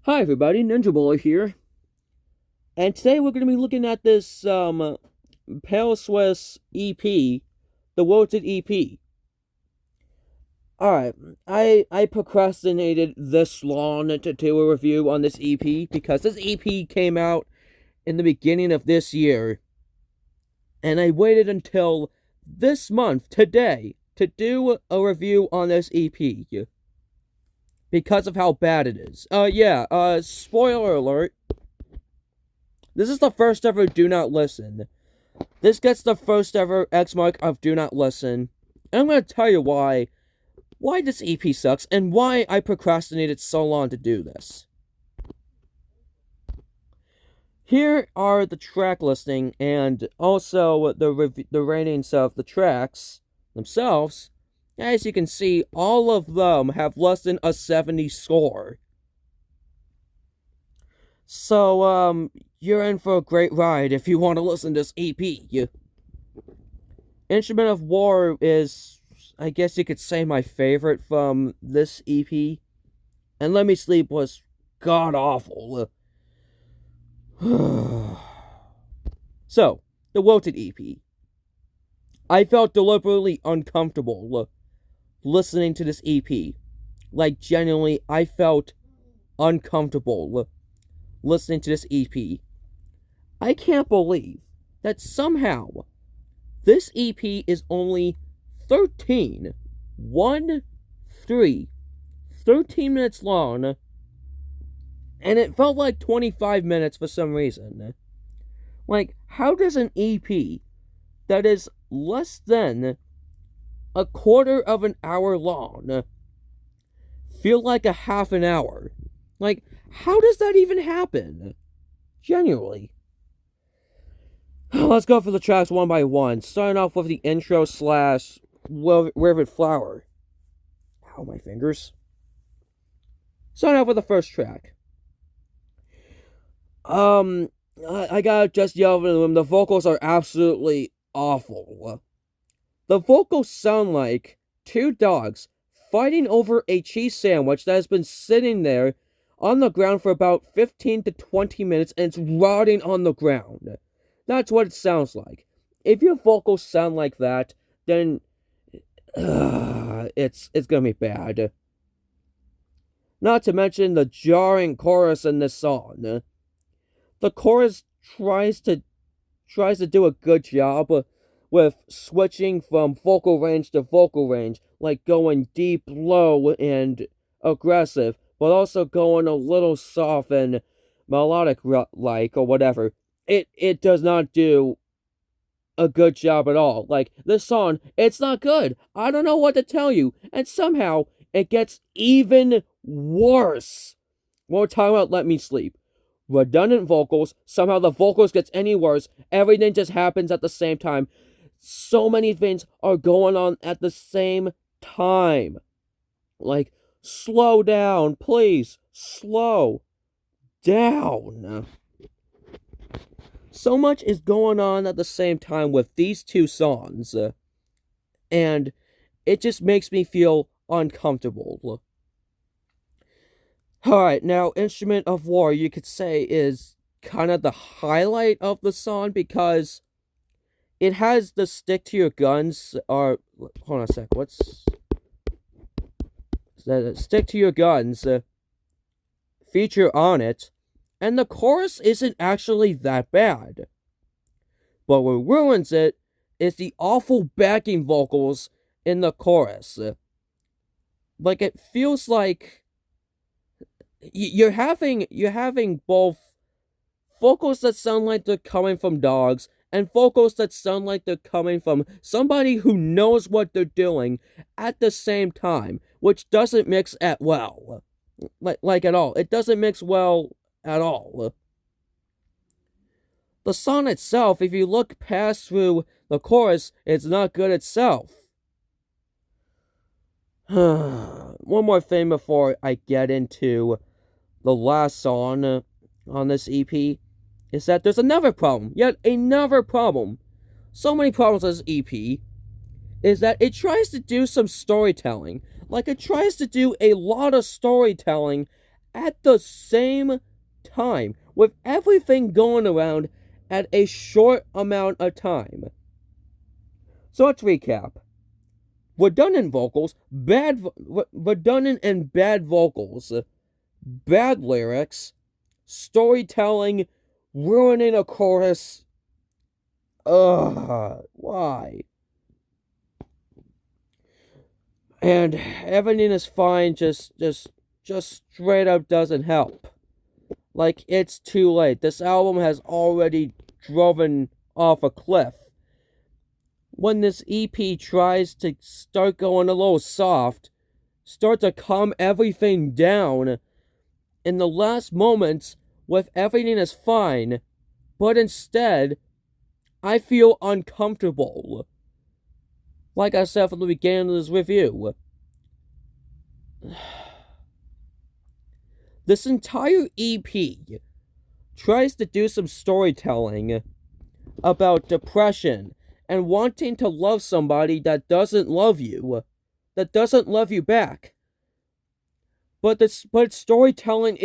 Hi everybody, Ninja Boy here, and today we're going to be looking at this Paleface EP, the wilted EP. Alright, I procrastinated this long to do a review on this EP because this EP came out in the beginning of this year, and I waited until this month, today, to do a review on this EP because of how bad it is. Spoiler alert. This is the first ever Do Not Listen. This gets the first ever X mark of Do Not Listen. And I'm going to tell you why this EP sucks and why I procrastinated so long to do this. Here are the track listing and also the ratings of the tracks themselves. As you can see, all of them have less than a 70 score. So, you're in for a great ride if you want to listen to this EP. Instrument of War is, I guess you could say, my favorite from this EP. And Let Me Sleep was god-awful. So, the Wilted EP. I felt deliberately uncomfortable listening to this EP. Like, genuinely, I felt uncomfortable listening to this EP. I can't believe that somehow this EP is only 13 minutes long, and it felt like 25 minutes for some reason. Like, how does an EP that is less than a quarter of an hour long feel like a half an hour? Like, how does that even happen? Genuinely. Let's go for the tracks one by one. Starting off with the intro slash Rivet Flower. Ow, my fingers. Starting off with the first track. I gotta just yell over them. The vocals are absolutely awful. The vocals sound like two dogs fighting over a cheese sandwich that has been sitting there on the ground for about 15 to 20 minutes and it's rotting on the ground. That's what it sounds like. If your vocals sound like that, then it's gonna be bad. Not to mention the jarring chorus in this song. The chorus tries to do a good job with switching from vocal range to vocal range, like going deep, low, and aggressive, but also going a little soft and melodic like or whatever. It does not do a good job at all. Like, this song, it's not good. I don't know what to tell you. And somehow it gets even worse. We're talking about Let Me Sleep. Redundant vocals. Somehow the vocals gets any worse. Everything just happens at the same time. So many things are going on at the same time. Like, slow down, please. Slow down. So much is going on at the same time with these two songs. And it just makes me feel uncomfortable. Alright, now, Instrument of War, you could say, is kind of the highlight of the song because it has the stick to your guns, or, hold on a sec, what's that? Stick to your guns feature on it, and the chorus isn't actually that bad. But what ruins it is the awful backing vocals in the chorus. Like, it feels like you're having both vocals that sound like they're coming from dogs and vocals that sound like they're coming from somebody who knows what they're doing at the same time, which doesn't mix at well. Like at all. It doesn't mix well at all. The song itself, if you look past through the chorus, it's not good itself. One more thing before I get into the last song on this EP is that there's another problem. Yet another problem. So many problems with this EP is that it tries to do some storytelling. Like, it tries to do a lot of storytelling at the same time, with everything going around at a short amount of time. So let's recap. Redundant vocals, redundant and bad vocals, bad lyrics, storytelling, ruining a chorus. Why? And everything is fine, just straight up doesn't help. Like, it's too late. This album has already driven off a cliff. When this EP tries to start going a little soft, start to calm everything down, in the last moments, with everything is fine, but instead, I feel uncomfortable. Like I said from the beginning of this review, this entire EP tries to do some storytelling about depression and wanting to love somebody that doesn't love you back. But storytelling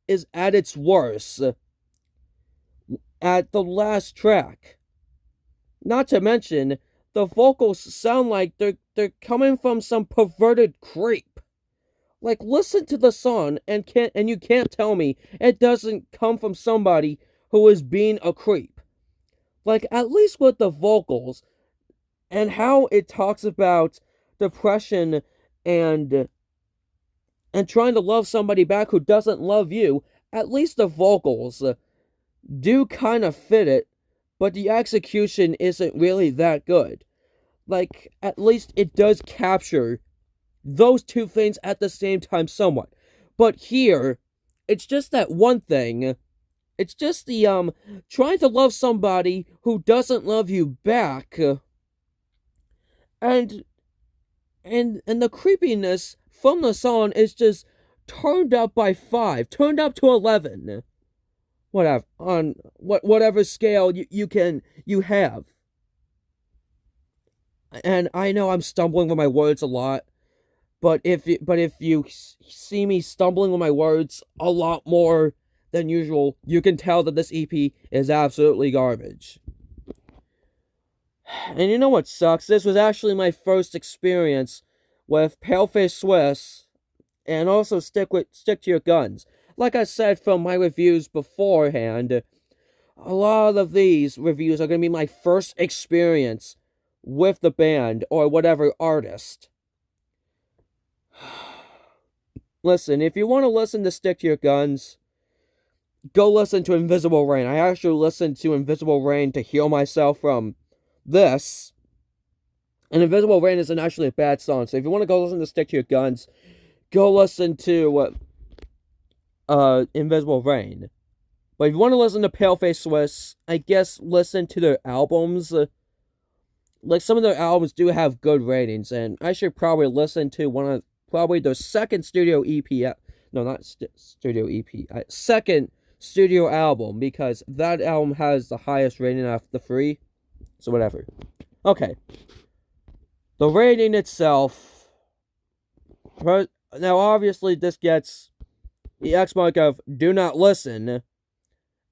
is at its worst at the last track. Not to mention, the vocals sound like they're coming from some perverted creep. Like, listen to the song and you can't tell me it doesn't come from somebody who is being a creep. Like, at least with the vocals and how it talks about depression and trying to love somebody back who doesn't love you, at least the vocals do kind of fit it, but the execution isn't really that good. Like, at least it does capture those two things at the same time somewhat. But here, it's just that one thing. It's just the, trying to love somebody who doesn't love you back. And the creepiness from the song is just turned up by 5, turned up to 11. Whatever, on whatever scale you have. And I know I'm stumbling with my words a lot, but if you see me stumbling with my words a lot more than usual, you can tell that this EP is absolutely garbage. And you know what sucks? This was actually my first experience with Paleface Swiss, and also stick to your guns. Like I said from my reviews beforehand, a lot of these reviews are going to be my first experience with the band or whatever artist. Listen, if you want to listen to Stick to Your Guns, go listen to Invisible Rain. I actually listened to Invisible Rain to heal myself from this. And Invisible Rain isn't actually a bad song. So if you want to go listen to Stick to Your Guns, go listen to Invisible Rain. But if you want to listen to Paleface Swiss, I guess listen to their albums. Like, some of their albums do have good ratings, and I should probably listen to probably their second studio EP. No, not studio EP. Second studio album, because that album has the highest rating out of the 3. So whatever. Okay. The rating itself. Now, obviously, this gets the X mark of do not listen.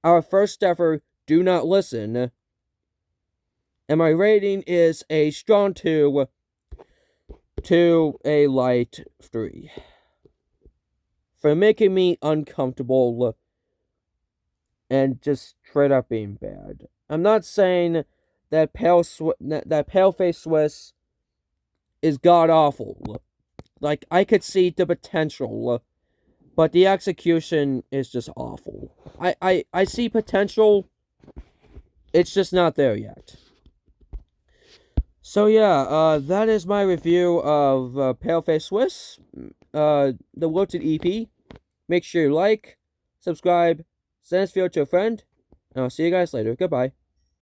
Our first ever do not listen. And my rating is a strong 2 to a light 3. For making me uncomfortable and just straight up being bad. I'm not saying that Paleface Swiss is god awful. Like, I could see the potential, but the execution is just awful. I see potential, it's just not there yet. So yeah, that is my review of Paleface Swiss, the Wilted EP. Make sure you like, subscribe, send this video to a friend, and I'll see you guys later. Goodbye.